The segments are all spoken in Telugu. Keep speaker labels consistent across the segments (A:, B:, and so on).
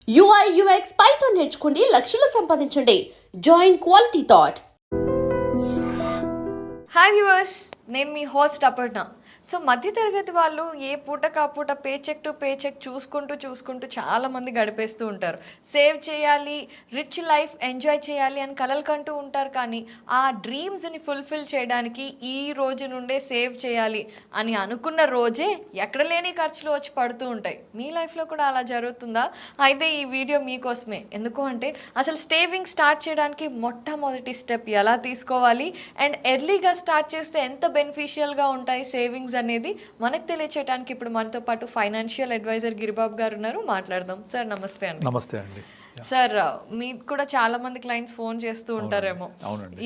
A: UI UX పైథాన్ నేర్చుకోండి, లక్షలు సంపాదించండి. Join quality thought.
B: Hi viewers, నేను మీ హోస్ట్ అపర్ణ. సో మధ్యతరగతి వాళ్ళు ఏ పూట కాపూట pay check to pay check చూసుకుంటూ చాలామంది గడిపేస్తూ ఉంటారు. సేవ్ చేయాలి, రిచ్ లైఫ్ ఎంజాయ్ చేయాలి అని కలలు కంటూ ఉంటారు. కానీ ఆ డ్రీమ్స్ని ఫుల్ఫిల్ చేయడానికి ఈ రోజు నుండే సేవ్ చేయాలి అని అనుకున్న రోజే ఎక్కడ లేని ఖర్చులు వచ్చి పడుతూ ఉంటాయి. మీ లైఫ్లో కూడా అలా జరుగుతుందా? అయితే ఈ వీడియో మీకోసమే. ఎందుకు అంటే అసలు సేవింగ్ స్టార్ట్ చేయడానికి మొట్టమొదటి స్టెప్ ఎలా తీసుకోవాలి అండ్ ఎర్లీగా స్టార్ట్ చేస్తే ఎంత బెనిఫిషియల్గా ఉంటాయి సేవింగ్స్ అనేది మనకు తెలియచేయడానికి ఇప్పుడు మనతో పాటు ఫైనాన్షియల్ అడ్వైజర్ గిరిబాబు గారు ఉన్నారు. మాట్లాడదాం. సార్ నమస్తే అండి.
C: నమస్తే అండి.
B: సార్, మీకు కూడా చాలా మంది క్లయింట్స్ ఫోన్ చేస్తూ ఉంటారేమో,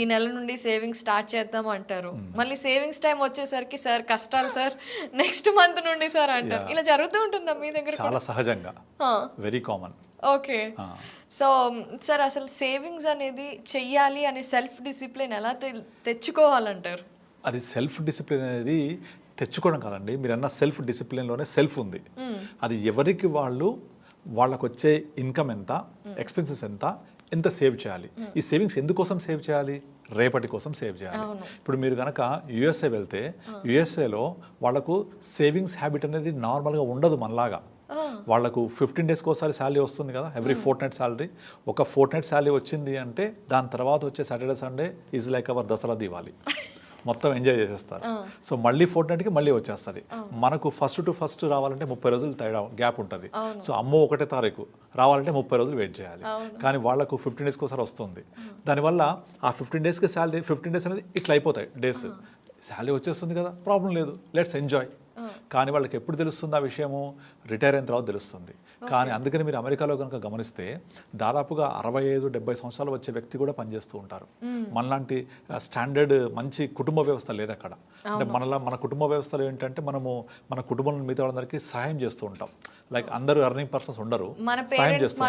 B: ఈ నెల నుండి సేవింగ్స్ స్టార్ట్ చేద్దాం అంటారు. మళ్ళీ సేవింగ్స్ టైం వచ్చేసరికి సార్ కష్టాలు సార్, నెక్స్ట్ మంత్ నుండి సార్ అంటారు. ఇలా జరుగుతూ ఉంటుందా మీ దగ్గర?
C: చాలా సహజంగా, very common.
B: Okay. So sir, అసలు సేవింగ్స్ అనేది చెయ్యాలి అనే సెల్ఫ్ డిసిప్లిన్ ఎలా తెచ్చుకోవాలంటారు?
C: అది సెల్ఫ్ డిసిప్లిన్ అనేది తెచ్చుకోవడం కాదండి. మీరు అన్న సెల్ఫ్ డిసిప్లిన్లోనే సెల్ఫ్ ఉంది. అది ఎవరికి వాళ్ళకు వచ్చే ఇన్కమ్ ఎంత, ఎక్స్పెన్సెస్ ఎంత సేవ్ చేయాలి. ఈ సేవింగ్స్ ఎందుకోసం సేవ్ చేయాలి? రేపటి కోసం సేవ్ చేయాలి. ఇప్పుడు మీరు కనుక యుఎస్ఏ వెళ్తే యుఎస్ఏలో వాళ్ళకు సేవింగ్స్ హ్యాబిట్ అనేది నార్మల్గా ఉండదు మనలాగా. వాళ్ళకు 15 డేస్కి ఒకసారి శాలరీ వస్తుంది కదా, ఎవ్రీ ఫోర్ట్నైట్ శాలరీ. ఒక ఫోర్ట్నైట్ శాలరీ వచ్చింది అంటే దాని తర్వాత వచ్చే Saturday Sunday is like our Dasara Diwali. మొత్తం ఎంజాయ్ చేసేస్తారు. సో మళ్ళీ ఫోర్ట్నైట్కి మళ్ళీ వచ్చేస్తుంది. మనకు ఫస్ట్ టు ఫస్ట్ రావాలంటే 30 రోజులు తేడా గ్యాప్ ఉంటుంది. సో అమ్మో 1వ తారీఖు రావాలంటే 30 రోజులు వెయిట్ చేయాలి. కానీ వాళ్ళకు 15 డేస్కి ఒకసారి వస్తుంది. దానివల్ల ఆ 15 డేస్కి శాలరీ 15 డేస్ అనేది ఇట్లా అయిపోతాయి డేస్. శాలరీ వచ్చేస్తుంది కదా, ప్రాబ్లం లేదు, లెట్స్ ఎంజాయ్. కానీ వాళ్ళకి ఎప్పుడు తెలుస్తుంది ఆ విషయము? రిటైర్ అయిన తర్వాత తెలుస్తుంది. కానీ అందుకని మీరు అమెరికాలో కనుక గమనిస్తే దాదాపుగా 65-70 సంవత్సరాలు వచ్చే వ్యక్తి కూడా పనిచేస్తూ ఉంటారు. మనలాంటి స్టాండర్డ్ మంచి కుటుంబ వ్యవస్థ లేదు అక్కడ. అంటే మన కుటుంబ వ్యవస్థలో ఏంటంటే మన కుటుంబంలో మిగతా వాళ్ళందరికీ సహాయం చేస్తూ ఉంటాం. లైక్ అందరూ ఎర్నింగ్ పర్సన్స్ ఉండరు, సహాయం చేస్తూ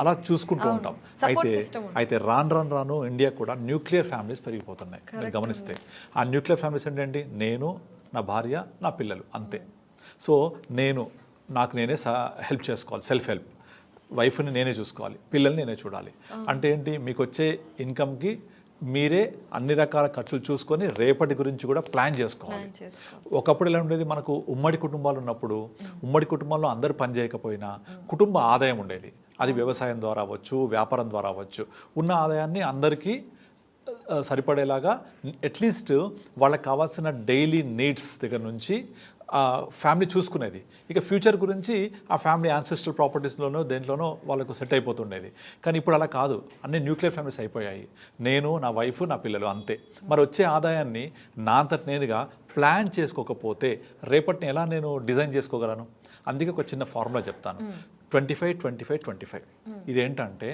C: అలా చూసుకుంటూ ఉంటాం. అయితే రాను ఇండియా కూడా న్యూక్లియర్ ఫ్యామిలీస్ పెరిగిపోతున్నాయి. మీరు గమనిస్తే ఆ న్యూక్లియర్ ఫ్యామిలీస్ ఏంటంటే నేను, నా భార్య, నా పిల్లలు, అంతే. సో నాకు నేనే హెల్ప్ చేసుకోవాలి, సెల్ఫ్ హెల్ప్. వైఫ్ని నేనే చూసుకోవాలి, పిల్లల్ని నేనే చూడాలి. అంటే ఏంటి? మీకు వచ్చే ఇన్కమ్కి మీరే అన్ని రకాల ఖర్చులు చూసుకొని రేపటి గురించి కూడా ప్లాన్ చేసుకోవాలి. ఒకప్పుడు ఎలా ఉండేది? మనకు ఉమ్మడి కుటుంబాలు ఉన్నప్పుడు ఉమ్మడి కుటుంబంలో అందరూ పని చేయకపోయినా కుటుంబ ఆదాయం ఉండేది. అది వ్యవసాయం ద్వారా అవ్వచ్చు, వ్యాపారం ద్వారా అవ్వచ్చు. ఉన్న ఆదాయాన్ని అందరికీ సరిపడేలాగా అట్లీస్ట్ వాళ్ళకి కావాల్సిన డైలీ నీడ్స్ దగ్గర నుంచి ఫ్యామిలీ చూసుకునేది. ఇక ఫ్యూచర్ గురించి ఆ ఫ్యామిలీ యాన్సెస్ట్రల్ ప్రాపర్టీస్లోనో దేంట్లోనో వాళ్ళకు సెట్ అయిపోతుండేది. కానీ ఇప్పుడు అలా కాదు, అన్ని న్యూక్లియర్ ఫ్యామిలీస్ అయిపోయాయి. నేను, నా వైఫ్, నా పిల్లలు, అంతే. మరి వచ్చే ఆదాయాన్ని నా అంతటి నేనుగా ప్లాన్ చేసుకోకపోతే రేపటిని ఎలా నేను డిజైన్ చేసుకోగలను? అందుకే ఒక చిన్న ఫార్ములా చెప్తాను. 25-25-25. ఇదేంటంటే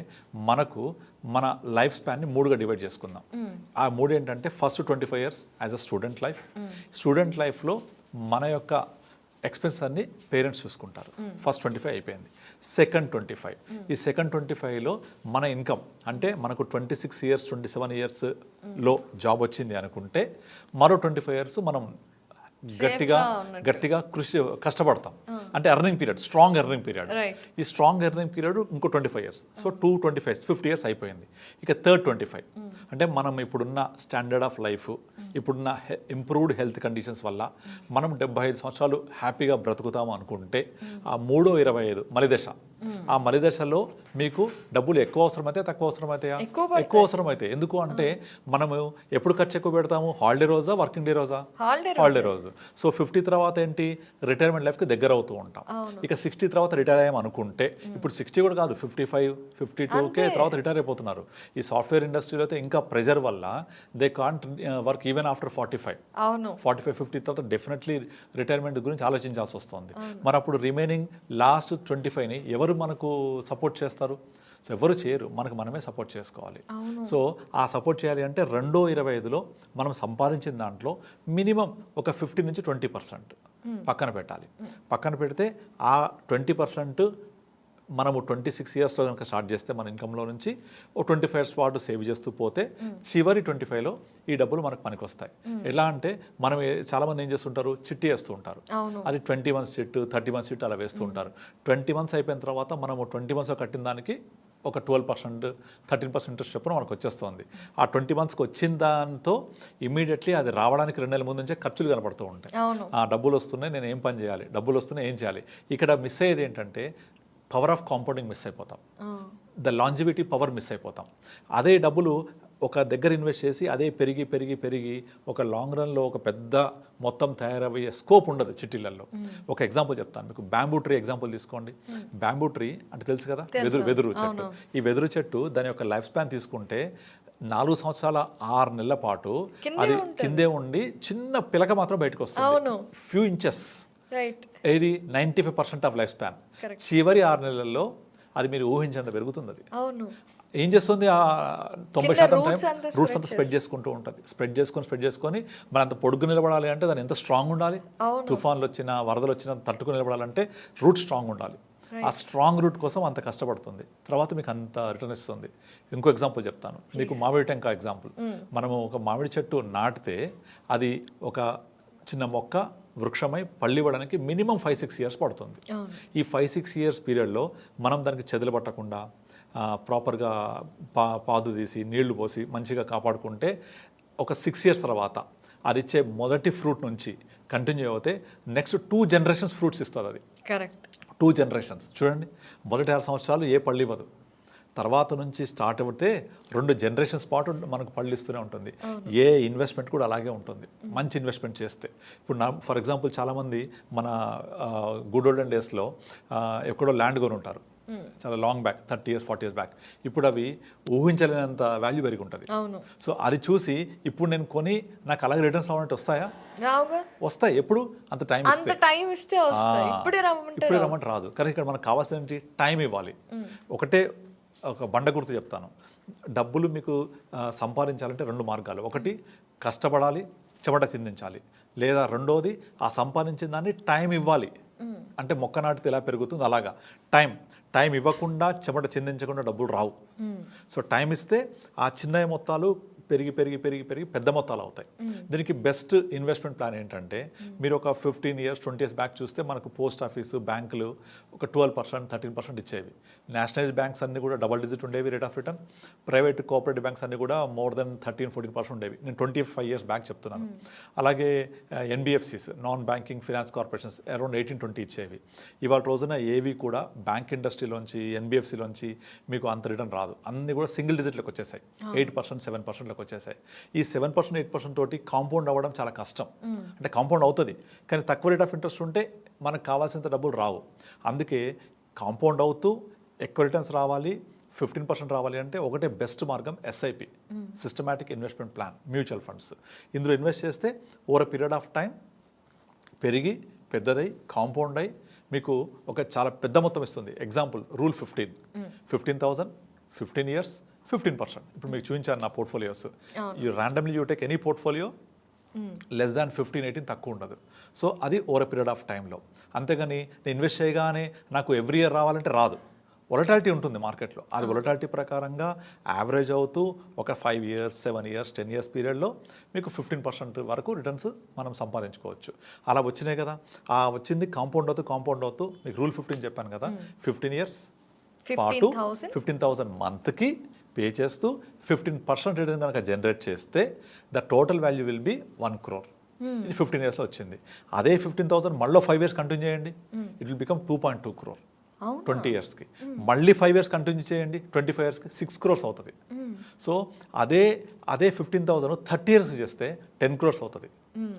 C: మన లైఫ్ స్పాన్ని 3గా డివైడ్ చేసుకుందాం. ఆ 3 ఏంటంటే first 25 years as a student life. Student లైఫ్లో మన యొక్క ఎక్స్పెన్స్ అన్ని పేరెంట్స్ చూసుకుంటారు. ఫస్ట్ 25 అయిపోయింది. సెకండ్ 25. ఈ సెకండ్ 25లో మన ఇన్కమ్ అంటే మనకు 26 ఇయర్స్ 27 ఇయర్స్లో జాబ్ వచ్చింది అనుకుంటే మరో 25 ఇయర్స్ మనం గట్టిగా కష్టపడతాం. అంటే earning period, strong earning period. ఈ స్ట్రాంగ్ ఎర్నింగ్ పీరియడ్ ఇంకో 25 ఇయర్స్. సో 225, 50 ఇయర్స్ అయిపోయింది. ఇక థర్డ్ 25 అంటే మనం ఇప్పుడున్న స్టాండర్డ్ ఆఫ్ లైఫ్, ఇప్పుడున్న ఇంప్రూవ్డ్ హెల్త్ కండిషన్స్ వల్ల మనం 75 సంవత్సరాలు హ్యాపీగా బ్రతుకుతాము అనుకుంటే ఆ 3-25 మలిదశ. ఆ మలిదశలో మీకు డబ్బులు ఎక్కువ అవసరమైతే తక్కువ అవసరమైతాయా? ఎక్కువ అవసరమైతే. ఎందుకు అంటే మనము ఎప్పుడు ఖర్చు ఎక్కువ పెడతాము? హాలిడే రోజా, వర్కింగ్ డే రోజా? హాలిడే రోజు. సో 50 తర్వాత ఏంటి? రిటైర్మెంట్ లైఫ్కి దగ్గర అవుతూ ఉంటాం. ఇక 60 తర్వాత రిటైర్ అయ్యాం అనుకుంటే, ఇప్పుడు 60 కూడా కాదు, 55, 52కే తర్వాత రిటైర్ అయిపోతున్నారు. ఈ సాఫ్ట్వేర్ ఇండస్ట్రీలో అయితే ఇంకా ప్రెజర్ వల్ల they can't work even after 45, 50 తర్వాత డెఫినెట్లీ రిటైర్మెంట్ గురించి ఆలోచించాల్సి వస్తుంది. మరి అప్పుడు రిమైనింగ్ లాస్ట్ 25ని ఎవరు మనకు సపోర్ట్ చేస్తారు? సో ఎవరు చేయరు, మనమే సపోర్ట్ చేసుకోవాలి. సో ఆ సపోర్ట్ చేయాలి అంటే 225లో మనం సంపాదించిన దాంట్లో మినిమం ఒక 15-20% పక్కన పెట్టాలి. పక్కన పెడితే ఆ 20% మనము 26 ఇయర్స్లో కనుక స్టార్ట్ చేస్తే మన ఇన్కంలో నుంచి ఓ 25 ఇయర్స్ పాటు సేవ్ చేస్తూ పోతే చివరి 25లో ఈ డబ్బులు మనకు పనికి వస్తాయి. ఎలా అంటే మనం చాలామంది ఏం చేస్తుంటారు, చిట్టి వేస్తూ ఉంటారు. అది 20 months చిట్టు, 30 months చిట్టు అలా వేస్తూ ఉంటారు. 20 months అయిపోయిన తర్వాత మనము 20 monthsలో కట్టిన దానికి ఒక 12%, 13% ఇంట్రెస్ట్ చొప్పున మనకు వచ్చేస్తుంది. ఆ 20 monthsకి వచ్చిన దాంతో ఇమీడియట్లీ అది రావడానికి 2 నెలల ముందు నుంచే ఖర్చులు కనపడుతూ ఉంటాయి. ఆ డబ్బులు వస్తున్నాయి, నేను ఏం పని చేయాలి, డబ్బులు వస్తున్నాయి, ఏం చేయాలి. ఇక్కడ మిస్ అయ్యేది ఏంటంటే పవర్ ఆఫ్ కాంపౌండింగ్ మిస్ అయిపోతాం, ద లాంజివిటీ పవర్ మిస్ అయిపోతాం. అదే డబ్బులు ఒక దగ్గర ఇన్వెస్ట్ చేసి అదే పెరిగి పెరిగి పెరిగి ఒక లాంగ్ రన్లో ఒక పెద్ద మొత్తం తయారయ్యే స్కోప్ ఉండదు చిట్టీలలో. ఒక ఎగ్జాంపుల్ చెప్తాను మీకు, బ్యాంబూ ట్రీ ఎగ్జాంపుల్ తీసుకోండి. బ్యాంబూ ట్రీ అంటే తెలుసు కదా, వెదురు చెట్టు. ఈ వెదురు చెట్టు దాని యొక్క లైఫ్ స్పాన్ తీసుకుంటే 4 సంవత్సరాల 6 నెలల పాటు అది కిందే ఉండి చిన్న పిలక మాత్రం బయటకు వస్తుంది, ఫ్యూ ఇంచెస్. ఇది 95% ఆఫ్ లైఫ్ స్పాన్. చివరి 6 నెలల్లో అది మీరు ఊహించేంత పెరుగుతుంది. అది ఏం చేస్తుంది, ఆ 90% టైం రూట్స్ అంతా స్ప్రెడ్ చేసుకుంటూ ఉంటుంది. స్ప్రెడ్ చేసుకొని మరి అంత పొడుగు నిలబడాలి అంటే దాన్ని ఎంత స్ట్రాంగ్ ఉండాలి, తుఫాన్లు వచ్చినా వరదలు వచ్చినా తట్టుకుని నిలబడాలంటే రూట్ స్ట్రాంగ్ ఉండాలి. ఆ స్ట్రాంగ్ రూట్ కోసం అంత కష్టపడుతుంది, తర్వాత మీకు అంత రిటర్న్ ఇస్తుంది. ఇంకో ఎగ్జాంపుల్ చెప్తాను మీకు, మామిడి టెంకాయ ఎగ్జాంపుల్. మనము ఒక మామిడి చెట్టు నాటితే అది ఒక చిన్న మొక్క వృక్షమై పళ్ళు ఇవ్వడానికి మినిమం 5-6 years పడుతుంది. ఈ 5-6 years పీరియడ్లో మనం దానికి చెదలు పట్టకుండా ప్రాపర్గా పాదు తీసి నీళ్లు పోసి మంచిగా కాపాడుకుంటే ఒక 6 years తర్వాత అది ఇచ్చే మొదటి ఫ్రూట్ నుంచి కంటిన్యూ అవుతే నెక్స్ట్ 2 generations ఫ్రూట్స్ ఇస్తుంది. అది కరెక్ట్, 2 generations. చూడండి, మొదటి 6 సంవత్సరాలు ఏ పళ్ళు ఇవ్వదు, తర్వాత నుంచి స్టార్ట్ అవుతే 2 generations పాటు మనకు పళ్ళు ఇస్తూనే ఉంటుంది. ఏ ఇన్వెస్ట్మెంట్ కూడా అలాగే ఉంటుంది, మంచి ఇన్వెస్ట్మెంట్ చేస్తే. ఇప్పుడు ఫర్ ఎగ్జాంపుల్ చాలామంది మన గుడ్ ఓల్డెన్ డేస్లో ఎక్కడో ల్యాండ్ కొని ఉంటారు, చాలా long back, 30 years 40 years back. ఇప్పుడు అవి ఊహించలేనంత వాల్యూ పెరిగి ఉంటుంది. సో అది చూసి ఇప్పుడు నేను కొని నాకు అలాగే రిటర్న్స్ రావాలంటే వస్తాయా? వస్తాయి. ఎప్పుడు? అంత టైం ఇస్తే. ఇప్పుడే రమ్మంటే రాదు. కానీ ఇక్కడ మనకు కావాల్సిన టైం ఇవ్వాలి. ఒక బండ గుర్తు చెప్తాను. డబ్బులు మీకు సంపాదించాలంటే 2 మార్గాలు. ఒకటి కష్టపడాలి, చెమట చిందించాలి. లేదా రెండోది ఆ సంపాదించిన దాన్ని టైం ఇవ్వాలి. అంటే మొక్క నాటితే ఎలా పెరుగుతుంది అలాగా టైం ఇవ్వకుండా చెమట చిందించకుండా డబ్బులు రావు. సో టైం ఇస్తే ఆ చిన్న మొత్తాలు పెరిగి పెరిగి పెరిగి పెరిగి పెద్ద మొత్తాలు అవుతాయి. దీనికి బెస్ట్ ఇన్వెస్ట్మెంట్ ప్లాన్ ఏంటంటే మీరు ఒక 15 years 20 years బ్యాక్ చూస్తే మనకు పోస్ట్ ఆఫీసు, బ్యాంకులు ఒక 12% 13% ఇచ్చేవి. నేషనలైజ్ బ్యాంక్స్ అన్ని కూడా డబల్ డిజిట్ ఉండేవి rate of return. Private cooperative banks అన్ని కూడా మోర్ దెన్ 13-14% ఉండేవి. నేను 25 years బ్యాక్ చెప్తున్నాను. అలాగే NBFCs, non banking finance corporations around 18-20 ఇచ్చేవి. ఇవాళ రోజున ఏవి కూడా బ్యాంక్ ఇండస్ట్రీలోంచి, ఎన్బిఎఫ్సిలోంచి మీకు అంత రిటర్న్ రాదు. అన్ని కూడా సింగిల్ డిజిట్లకు వచ్చేసాయి, 8% 7% వచ్చేసాయి. ఈ 7% 8% తోటి కాంపౌండ్ అవ్వడం చాలా కష్టం. అంటే కాంపౌండ్ అవుతుంది కానీ తక్కువ రేట్ ఆఫ్ ఇంట్రెస్ట్ ఉంటే మనకు కావాల్సినంత డబ్బులు రావు. అందుకే కాంపౌండ్ అవుతూ ఎక్కువ రిటర్న్స్ రావాలి, 15% రావాలి అంటే ఒకటే బెస్ట్ మార్గం SIP, systematic investment plan, mutual funds. ఇందులో ఇన్వెస్ట్ చేస్తే ఓవర్ పీరియడ్ ఆఫ్ టైం పెరిగి పెద్దదై కాంపౌండ్ అయి మీకు ఒక చాలా పెద్ద మొత్తం ఇస్తుంది. Example rule 15, 15,000 15 years 15%. ఇప్పుడు మీకు చూపించాను నా portfolios. You take any portfolio less than 15-18 తక్కువ ఉండదు. సో అది ఓవర్ పీరియడ్ ఆఫ్ టైంలో. అంతేగాని నేను ఇన్వెస్ట్ చేయగానే నాకు ఎవ్రీ ఇయర్ రావాలంటే రాదు. వొలటాలిటీ ఉంటుంది మార్కెట్లో. అది వొలటాలిటీ ప్రకారంగా యావరేజ్ అవుతూ ఒక 5 years 7 years 10 years పీరియడ్లో మీకు 15% వరకు రిటర్న్స్ మనం సంపాదించుకోవచ్చు. అలా వచ్చినాయి కదా, ఆ వచ్చింది కాంపౌండ్ అవుతూ మీకు రూల్ 15 చెప్పాను కదా, 15 years పాటు 15,000 మంత్కి పే చేస్తూ 15% రిటర్న్ కనుక జనరేట్ చేస్తే the total value will be 1 crore. ఇది 15 yearsలో వచ్చింది. అదే 15,000 మళ్ళీ 5 years కంటిన్యూ చేయండి, ఇట్ విల్ బికమ్ 2.2 crore 20 yearsకి. మళ్ళీ 5 years కంటిన్యూ చేయండి, 25 yearsకి 6 crores అవుతుంది. సో అదే 15,000 30 years చేస్తే 10 crores అవుతుంది.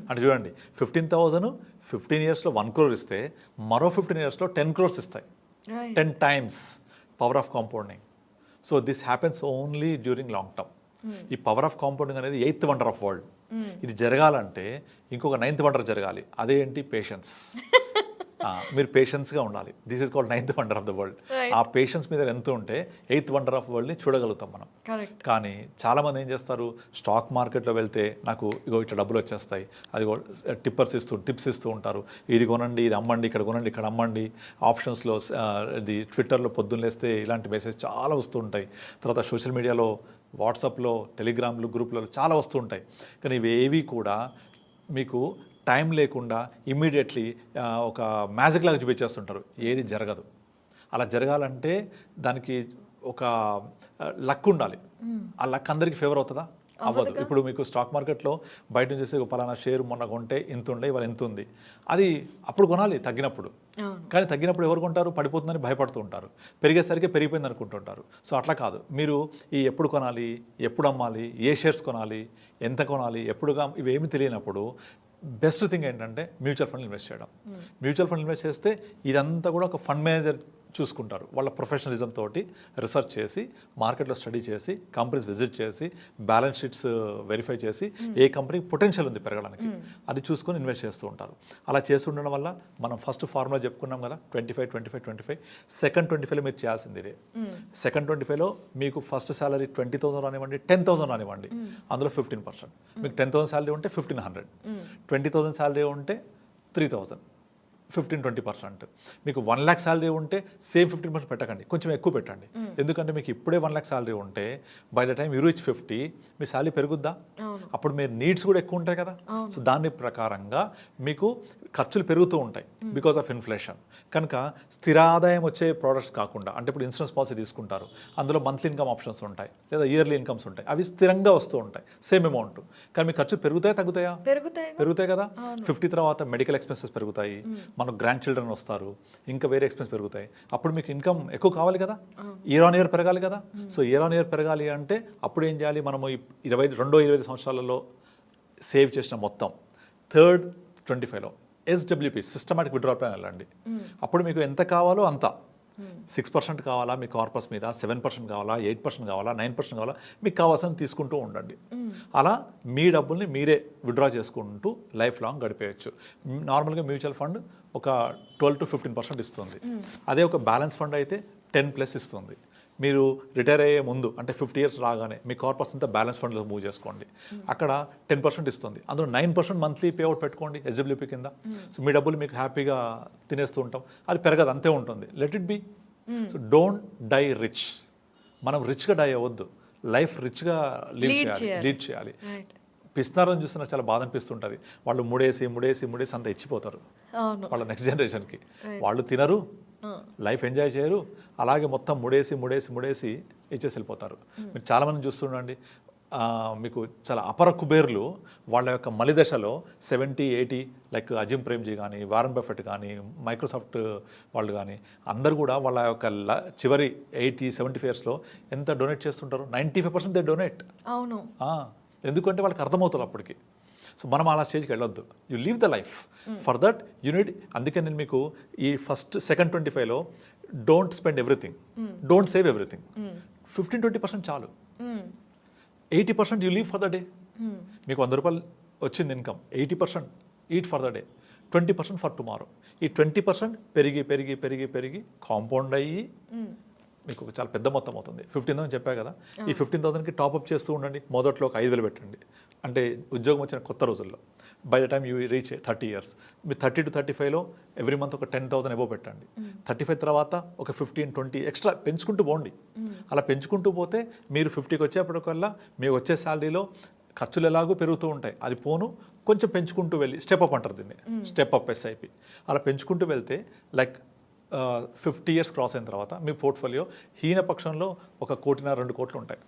C: అంటే చూడండి, 15,000 15 yearsలో 1 crore ఇస్తే మరో 15 yearsలో 10 crores ఇస్తాయి. 10 times power of compounding. So this happens only during long term. ఈ పవర్ ఆఫ్ కాంపౌండింగ్ అనేది 8th wonder ఆఫ్ వరల్డ్. ఇది జరగాలంటే ఇంకొక 9th wonder జరగాలి. అదేంటి? పేషెన్స్. మీరు పేషెన్స్గా ఉండాలి. This is called 9th wonder of the world.
B: Right.
C: ఆ పేషెన్స్ మీద ఎంత ఉంటే 8th వండర్ ఆఫ్ వరల్డ్ని చూడగలుగుతాం మనం.
B: కరెక్ట్.
C: కానీ చాలామంది ఏం చేస్తారు, స్టాక్ మార్కెట్లో వెళ్తే నాకు ఇగో ఇట్లా డబ్బులు వచ్చేస్తాయి, అది టిప్స్ ఇస్తూ ఉంటారు, ఇది కొనండి, ఇది అమ్మండి, ఇక్కడ కొనండి, ఇక్కడ అమ్మండి. ఆప్షన్స్లో ఇది ట్విట్టర్లో పొద్దున్న లేస్తే ఇలాంటి మెసేజ్ చాలా వస్తూ ఉంటాయి. తర్వాత సోషల్ మీడియాలో, వాట్సాప్లో, టెలిగ్రామ్లు, గ్రూప్లలో చాలా వస్తూ ఉంటాయి. కానీ ఇవేవి కూడా మీకు టైం లేకుండా ఇమ్మీడియట్లీ ఒక మ్యాజిక్ లాగా చూపించేస్తుంటారు. ఏది జరగదు. అలా జరగాలంటే దానికి ఒక లక్ ఉండాలి. ఆ లక్ అందరికీ ఫేవర్ అవుతుందా? అవ్వదు. ఇప్పుడు మీకు స్టాక్ మార్కెట్లో బయట నుంచి చేసి పలానా షేర్ మొన్న కొంటే ఇంత ఉండే, ఇవాళ ఎంత ఉంది, అది అప్పుడు కొనాలి తగ్గినప్పుడు. కానీ తగ్గినప్పుడు ఎవరు కొంటారు? పడిపోతుందని భయపడుతూ ఉంటారు. పెరిగేసరికి పెరిగిపోయింది అనుకుంటుంటారు. సో అట్లా కాదు. మీరు ఈ ఎప్పుడు కొనాలి, ఎప్పుడు అమ్మాలి, ఏ షేర్స్ కొనాలి, ఎంత కొనాలి, ఎప్పుడుగా, ఇవేమి తెలియనప్పుడు బెస్ట్ థింగ్ ఏంటంటే మ్యూచువల్ ఫండ్ ఇన్వెస్ట్ చేయడం. మ్యూచువల్ ఫండ్ ఇన్వెస్ట్ చేస్తే ఇదంతా కూడా ఒక ఫండ్ మేనేజర్ చూసుకుంటారు. వాళ్ళ ప్రొఫెషనలిజం తోటి రీసెర్చ్ చేసి, మార్కెట్లో స్టడీ చేసి, కంపెనీస్ విజిట్ చేసి, బ్యాలెన్స్ షీట్స్ వెరిఫై చేసి, ఏ కంపెనీకి పొటెన్షియల్ ఉంది పెరగడానికి అది చూసుకొని ఇన్వెస్ట్ చేస్తూ ఉంటారు. అలా చేస్తుండడం వల్ల మనం ఫస్ట్ ఫార్ములా చెప్పుకున్నాం కదా, 25-25-25. సెకండ్ 25లో మీరు చేయాల్సింది ఇదే. సెకండ్ 25లో మీకు ఫస్ట్ శాలరీ 20,000 రానివ్వండి, 10,000 రానివ్వండి, అందులో 15%. మీకు 10,000 శాలరీ ఉంటే 1,500, 20,000 శాలరీ ఉంటే 3,000, 15-20%. మీకు 1 lakh శాలరీ ఉంటే సేమ్ 15% పెట్టకండి, కొంచెం ఎక్కువ పెట్టండి. ఎందుకంటే మీకు ఇప్పుడే 1 lakh శాలరీ ఉంటే by the time you reach 50 మీ శాలరీ పెరుగుద్దా? అప్పుడు మీరు నీడ్స్ కూడా ఎక్కువ ఉంటాయి కదా. సో దాని ప్రకారంగా మీకు ఖర్చులు పెరుగుతూ ఉంటాయి బికాస్ ఆఫ్ ఇన్ఫ్లేషన్. కనుక స్థిర ఆదాయం వచ్చే ప్రోడక్ట్స్ కాకుండా, అంటే ఇప్పుడు ఇన్సూరెన్స్ పాలసీ తీసుకుంటారు, అందులో మంత్లీ ఇన్కమ్ ఆప్షన్స్ ఉంటాయి, లేదా ఇయర్లీ ఇన్కమ్స్ ఉంటాయి, అవి స్థిరంగా వస్తూ ఉంటాయి సేమ్ అమౌంట్. కానీ మీ ఖర్చు పెరుగుతాయా తగ్గుతాయా? పెరుగుతాయి కదా. 50 తర్వాత మెడికల్ ఎక్స్పెన్సెస్ పెరుగుతాయి, మనకు గ్రాండ్ చిల్డ్రన్ వస్తారు, ఇంకా వేరే ఎక్స్పెన్స్ పెరుగుతాయి. అప్పుడు మీకు ఇన్కమ్ ఎక్కువ కావాలి కదా, ఇయర్ ఆన్ ఇయర్ పెరగాలి కదా. సో ఇయర్ ఆన్ ఇయర్ పెరగాలి అంటే అప్పుడు ఏం చేయాలి? మనము 22 సంవత్సరాలలో సేవ్ చేసిన మొత్తం థర్డ్ 25లో SWP సిస్టమాటిక్ విత్డ్రాల్ ప్లాన్ వెళ్ళండి. అప్పుడు మీకు ఎంత కావాలో అంత, 6% కావాలా మీ కార్పస్ మీద, 7% కావాలా, 8% కావాలా, 9% కావాలా, మీకు కావాల్సిన తీసుకుంటూ ఉండండి. అలా మీ డబ్బుల్ని మీరే విత్డ్రా చేసుకుంటూ లైఫ్ లాంగ్ గడిపేయచ్చు. నార్మల్గా మ్యూచువల్ ఫండ్ ఒక 12-15% ఇస్తుంది. అదే ఒక బ్యాలెన్స్ ఫండ్ అయితే 10+ ఇస్తుంది. మీరు రిటైర్ అయ్యే ముందు అంటే 50 years రాగానే మీ కార్పస్ అంతా బ్యాలెన్స్ ఫండ్లో మూవ్ చేసుకోండి. అక్కడ 10% ఇస్తుంది, అందులో 9% మంత్లీ పేఅవుట్ పెట్టుకోండి SWP కింద. సో మీ డబ్బులు మీకు హ్యాపీగా తినేస్తూ ఉంటాం, అది పెరగదు, అంతే ఉంటుంది. Let it be. So don't die rich. మనం రిచ్గా డై అవ్వద్దు, లైఫ్ రిచ్గా లీడ్ చేయాలి. పిస్తున్నారని చూస్తే నాకు చాలా బాధ అనిపిస్తుంటుంది. వాళ్ళు ముడేసి అంతా ఇచ్చిపోతారు వాళ్ళ నెక్స్ట్ జనరేషన్కి. వాళ్ళు తినరు, లైఫ్ ఎంజాయ్ చేయరు, అలాగే మొత్తం ముడేసి ఇచ్చేసి వెళ్ళిపోతారు. మీరు చాలామంది చూస్తుండండి, మీకు చాలా అపర కుబేర్లు వాళ్ళ యొక్క మలిదశలో 70-80, లైక్ అజిమ్ ప్రేమ్జీ కానీ, వారన్ బఫెట్ కానీ, మైక్రోసాఫ్ట్ వాళ్ళు కానీ, అందరు కూడా వాళ్ళ యొక్క చివరి 80-75 yearsలో ఎంత డొనేట్ చేస్తుంటారు? 95% దే డొనేట్. అవును. ఎందుకంటే వాళ్ళకి అర్థమవుతుంది అప్పటికి. సో మనం అలా స్టేజ్కి వెళ్ళొద్దు. You leave the life for that you need. అందుకే నేను మీకు ఈ సెకండ్ 25లో don't spend everything, don't save everything. 15-20% చాలు. 80% you leave for the day. మీకు 100 రూపాయలు వచ్చింది income, 80% eat for the day, 20% for tomorrow. ఈ 20% పెరిగి కాంపౌండ్ అయ్యి మీకు చాలా పెద్ద మొత్తం అవుతుంది. 15,000 చెప్పా కదా, ఈ 15,000కి టాప్అప్ చేస్తూ ఉండండి. మొదట్లో ఒక 5,000 పెట్టండి, అంటే ఉద్యోగం వచ్చిన కొత్త రోజుల్లో. By the time you reach 30 years, మీరు 30-35లో ఎవ్రీ మంత్ ఒక 10,000 అబోవ్ పెట్టండి. 35 తర్వాత ఒక 15-20 ఎక్స్ట్రా పెంచుకుంటూ పోండి. అలా పెంచుకుంటూ పోతే మీరు 50కి వచ్చేప్పటికల్లా మీకు వచ్చే శాలరీలో ఖర్చులు ఎలాగో పెరుగుతూ ఉంటాయి, అది పోను కొంచెం పెంచుకుంటూ వెళ్ళి స్టెప్ అప్ అంటారు దీన్ని, స్టెప్ అప్ SIP. అలా పెంచుకుంటూ వెళ్తే లైక్ 50 years క్రాస్ అయిన తర్వాత మీ పోర్ట్ఫోలియో హీన పక్షంలో 1.5-2 కోట్లు ఉంటాయి.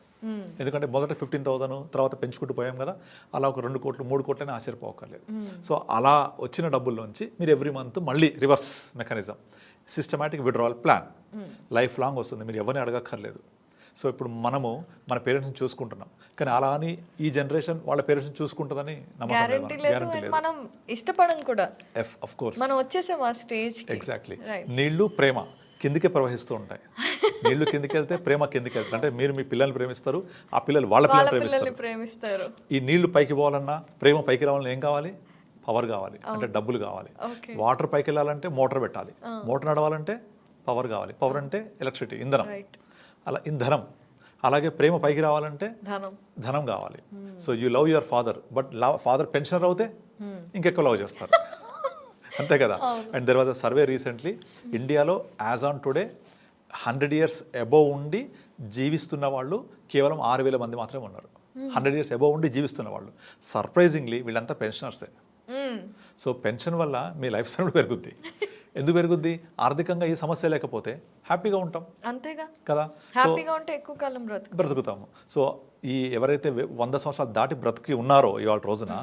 C: ఎందుకంటే మొదట 15,000 తర్వాత పెంచుకుంటూ పోయాం కదా, అలా ఒక 2 కోట్లు 3 కోట్లనే ఆశ్చర్యపోకర్లేదు. సో అలా వచ్చిన డబ్బుల్లోంచి మీరు ఎవ్రీ మంత్ మళ్ళీ reverse mechanism, systematic withdrawal plan life long వస్తుంది, మీరు ఎవరిని అడగక్కర్లేదు. సో ఇప్పుడు మనము మన పేరెంట్స్ని చూసుకుంటున్నాం, కానీ అలా అని ఈ జనరేషన్ వాళ్ళ పేరెంట్స్ని చూసుకుంటుందని
B: గ్యారెంటీ లేదు, మనం ఇష్టపడం కూడా.
C: ఆఫ్ కోర్స్
B: మనం వచ్చేసాం ఆ స్టేజ్.
C: ఎగ్జాక్ట్లీ. నీళ్లు ప్రేమ కిందికే ప్రవహిస్తూ ఉంటాయి. నీళ్లు కిందికి వెళ్తే ప్రేమ కిందికి వెళ్తాయి. అంటే మీరు మీ పిల్లల్ని ప్రేమిస్తారు, ఆ పిల్లలు వాళ్ళ పిల్లల్ని ప్రేమిస్తారు. ఈ నీళ్లు పైకి పోవాలన్నా, ప్రేమ పైకి రావాలన్నా ఏం కావాలి? పవర్ కావాలి, అంటే డబ్బులు కావాలి.
B: Okay.
C: వాటర్ పైకి వెళ్ళాలంటే మోటార్ పెట్టాలి, మోటార్ నడవాలంటే పవర్ కావాలి, పవర్ అంటే ఎలక్ట్రిసిటీ, ఇంధనం.
B: రైట్.
C: అలా ఇంధనం. అలాగే ప్రేమ పైకి రావాలంటే
B: ధనం.
C: ధనం కావాలి. So you love your father, but father pensioner అవుతే ఇంకెక్కువ లవ్ చేస్తారు. అంతే కదా. And there was a survey recently, ఇండియాలో as on today 100 years above ఉండి జీవిస్తున్న వాళ్ళు కేవలం 6,000 మంది మాత్రమే ఉన్నారు. 100 years అబోవ్ ఉండి జీవిస్తున్న వాళ్ళు. సర్ప్రైజింగ్లీ వీళ్ళంతా పెన్షనర్సే. సో పెన్షన్ వల్ల మీ లైఫ్ స్టైల్ పెరుగుద్ది. ఎందుకు పెరుగుద్ది? ఆర్థికంగా ఈ సమస్య లేకపోతే హ్యాపీగా ఉంటాం.
B: అంతేగా
C: కదా.
B: హ్యాపీగా ఉంటే ఎక్కువ కాలం
C: బ్రతుకుతాము. సో ఈ ఎవరైతే 100 సంవత్సరాలు దాటి బ్రతికి ఉన్నారో ఇవాళ రోజున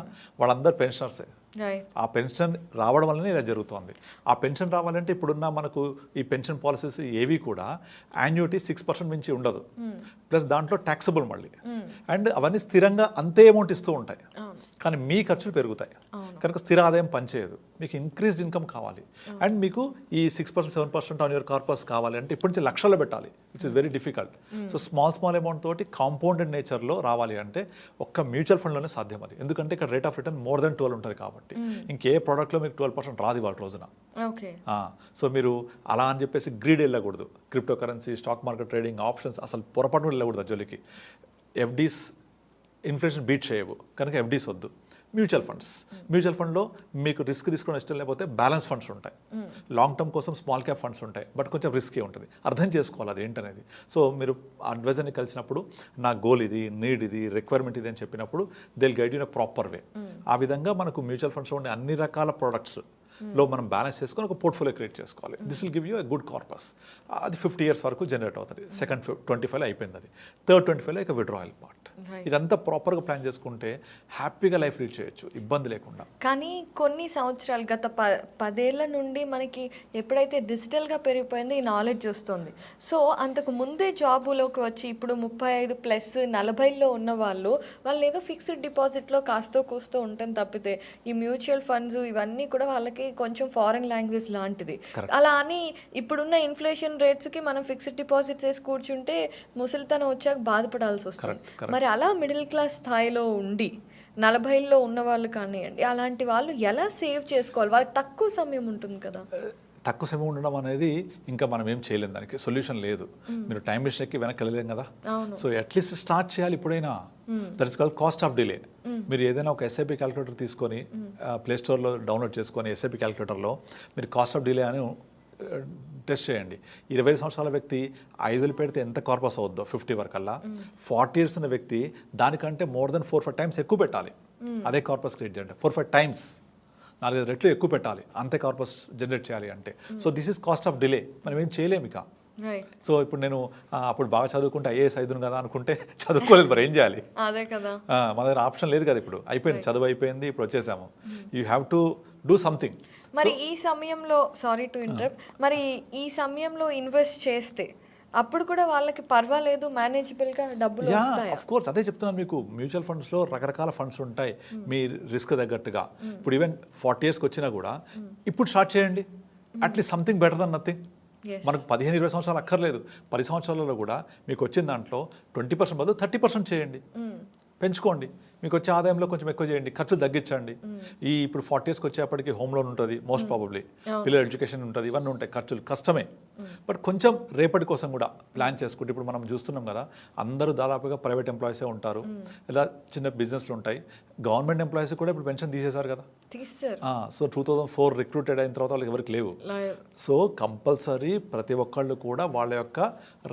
C: వాళ్ళందరూ పెన్షనర్సే.
B: రైట్.
C: ఆ పెన్షన్ రావడం వల్లనే ఇలా జరుగుతుంది. ఆ పెన్షన్ రావాలంటే ఇప్పుడున్న మనకు ఈ పెన్షన్ పాలసీస్ ఏవి కూడా యాన్యుటీ 6% మించి ఉండదు. ప్లస్ దాంట్లో ట్యాక్సబుల్ మళ్ళీ. అండ్ అవన్నీ స్థిరంగా అంతే అమౌంట్ ఇస్తూ ఉంటాయి. కానీ మీ ఖర్చులు పెరుగుతాయి కనుక స్థిర ఆదాయం పనిచేయదు. మీకు ఇంక్రీజ్డ్ ఇన్కమ్ కావాలి అండ్ మీకు ఈ 6% 7% ఆన్ యువర్ కార్పస్ కావాలి అంటే ఇప్పటి నుంచి లక్షల్లో పెట్టాలి, which is very difficult. So small amount తోటి కాంపౌండెడ్ నేచర్లో రావాలి అంటే ఒక్క మ్యూచువల్ ఫండ్లోనే సాధ్యం అది. ఎందుకంటే ఇక్కడ rate of return more than 12 ఉంటుంది కాబట్టి ఇంకే ప్రోడక్ట్లో మీకు 12% రాదు ఇవాళ రోజున.
B: ఓకే.
C: సో మీరు అలా అని చెప్పేసి గ్రీడ్ వెళ్ళకూడదు. Crypto currency, stock market trading, options అసలు పొరపాటు వెళ్ళకూడదు ఆ జోలికి. ఎఫ్డీస్ ఇన్ఫ్లేషన్ బీట్ చేయవు కనుక ఎఫ్డీస్ వద్దు. మ్యూచువల్ ఫండ్లో మీకు రిస్క్ తీసుకోవడం ఇష్టం లేకపోతే బ్యాలెన్స్ ఫండ్స్ ఉంటాయి. లాంగ్ టర్మ్ కోసం స్మాల్ క్యాప్ ఫండ్స్ ఉంటాయి, బట్ కొంచెం రిస్కీ ఉంటుంది. అర్థం చేసుకోవాలి అది ఏంటనేది. సో మీరు అడ్వైజర్ని కలిసినప్పుడు నా గోల్ ఇది, నీడ్ ఇది, రిక్వైర్మెంట్ ఇది అని చెప్పినప్పుడు they will guide you in a proper way. ఆ విధంగా మనకు మ్యూచువల్ ఫండ్స్లో ఉండే అన్ని రకాల ప్రోడక్ట్స్ లో మనం బ్యాలెన్స్ చేసుకొని ఒక పోర్ట్ఫోలియో క్రియేట్ చేసుకోవాలి. This will give you a good corpus. అది 50 years వరకు జనరేట్ అవుతుంది. సెకండ్ 25లో అయిపోయింది అది. థర్డ్ 25లో ఇక విడ్రాయల్ పార్ట్. ఇదంతా ప్రాపర్గా ప్లాన్ చేసుకుంటే హ్యాపీగా లైఫ్ లీడ్ చేయొచ్చు ఇబ్బంది లేకుండా.
B: కానీ కొన్ని సంవత్సరాలు గత 10 ఏళ్ల నుండి మనకి ఎప్పుడైతే డిజిటల్గా పెరిగిపోయిందో ఈ నాలెడ్జ్ వస్తుంది. సో అంతకు ముందే జాబులోకి వచ్చి ఇప్పుడు 35+ 40లో ఉన్న వాళ్ళు ఏదో ఫిక్స్డ్ డిపాజిట్లో కాస్తో కూస్తో ఉంటుంది తప్పితే ఈ మ్యూచువల్ ఫండ్స్ ఇవన్నీ కూడా వాళ్ళకి కొంచెం ఫారెన్ లాంగ్వేజ్ లాంటిది. అలా అని ఇప్పుడున్న ఇన్ఫ్లేషన్ రేట్స్కి మనం ఫిక్స్డ్ డిపాజిట్స్ వేసి కూర్చుంటే ముసలితనం వచ్చాక బాధపడాల్సి వస్తుంది. మరి అలా మిడిల్ క్లాస్ స్థాయిలో ఉండి 40లో ఉన్న వాళ్ళు కానివ్వండి, అలాంటి వాళ్ళు ఎలా సేవ్ చేసుకోవాలి? వాళ్ళకి తక్కువ సమయం ఉంటుంది కదా.
C: తక్కువ సమయం ఉండడం అనేది ఇంకా మనం ఏం చేయలేం, దానికి సొల్యూషన్ లేదు. మీరు టైం మిషన్కి వెనక్కి వెళ్ళలేం కదా. సో అట్లీస్ట్ స్టార్ట్ చేయాలి ఇప్పుడైనా. That is called cost of delay. మీరు ఏదైనా ఒక ఎస్ఐపి క్యాలిక్యులేటర్ తీసుకొని ప్లేస్టోర్లో డౌన్లోడ్ చేసుకొని ఎస్ఐపి క్యాలిక్యులేటర్లో మీరు కాస్ట్ ఆఫ్ డిలే అని టెస్ట్ చేయండి. 20 సంవత్సరాల వ్యక్తి 5,000 పెడితే ఎంత కార్పస్ అవుద్దో 50 వరకల్లా, 40 years ఉన్న వ్యక్తి దానికంటే మోర్ దెన్ 4-5 times ఎక్కువ పెట్టాలి. అదే కార్పస్ క్రియేట్ చేయండి. 4-5 times 4-5 రెట్లు ఎక్కువ పెట్టాలి అంతే కార్పస్ జనరేట్ చేయాలి అంటే. So this is cost of delay. మనం ఏం చేయలేము ఇక. సో ఇప్పుడు నేను అప్పుడు బాగా చదువుకుంటే ఐఏఎస్ అయిదును కదా అనుకుంటే చదువుకోలేదు, మరి ఏం చేయాలి?
B: అదే కదా,
C: మన దగ్గర ఆప్షన్ లేదు కదా. ఇప్పుడు అయిపోయింది, చదువు అయిపోయింది, ఇప్పుడు వచ్చేసాము. You have to do something.
B: మరి ఈ సమయంలో, సారీ టు ఇంటరప్ట్, మరి ఈ సమయంలో ఇన్వెస్ట్ చేస్తే అప్పుడు కూడా వాళ్ళకి పర్వాలేదు, మేనేజబుల్గా డబ్బులు వస్తాయి?
C: ఆఫ్ కోర్స్, అదే చెప్తున్నాను మీకు. మ్యూచువల్ ఫండ్స్లో రకరకాల ఫండ్స్ ఉంటాయి మీ రిస్క్ తగ్గట్టుగా. ఇప్పుడు ఈవెన్ 40 yearsకి వచ్చినా కూడా ఇప్పుడు స్టార్ట్ చేయండి. At least something better than nothing. మనకు 15-20 సంవత్సరాలు అక్కర్లేదు. 10 సంవత్సరాలలో కూడా మీకు వచ్చిన దాంట్లో 20% బదులు 30% చేయండి, పెంచుకోండి. మీకు వచ్చే ఆదాయంలో కొంచెం ఎక్కువ చేయండి, ఖర్చులు తగ్గించండి. ఈ ఇప్పుడు 40 yearsకి వచ్చేప్పటికి హోమ్ లోన్ ఉంటుంది మోస్ట్ ప్రాబబ్లీ, పిల్లల ఎడ్యుకేషన్ ఉంటుంది, ఇవన్నీ ఉంటాయి. ఖర్చులు కష్టమే, బట్ కొంచెం రేపటి కోసం కూడా ప్లాన్ చేసుకుంటే. ఇప్పుడు మనం చూస్తున్నాం కదా, అందరూ దాదాపుగా ప్రైవేట్ ఎంప్లాయీసే ఉంటారు, ఇలా చిన్న బిజినెస్లు ఉంటాయి. గవర్నమెంట్ ఎంప్లాయీస్ కూడా ఇప్పుడు పెన్షన్ తీసేశారు కదా. సో 2004 రిక్రూటెడ్ అయిన తర్వాత వాళ్ళకి ఎవరికి లేవు. సో కంపల్సరీ ప్రతి ఒక్కళ్ళు కూడా వాళ్ళ యొక్క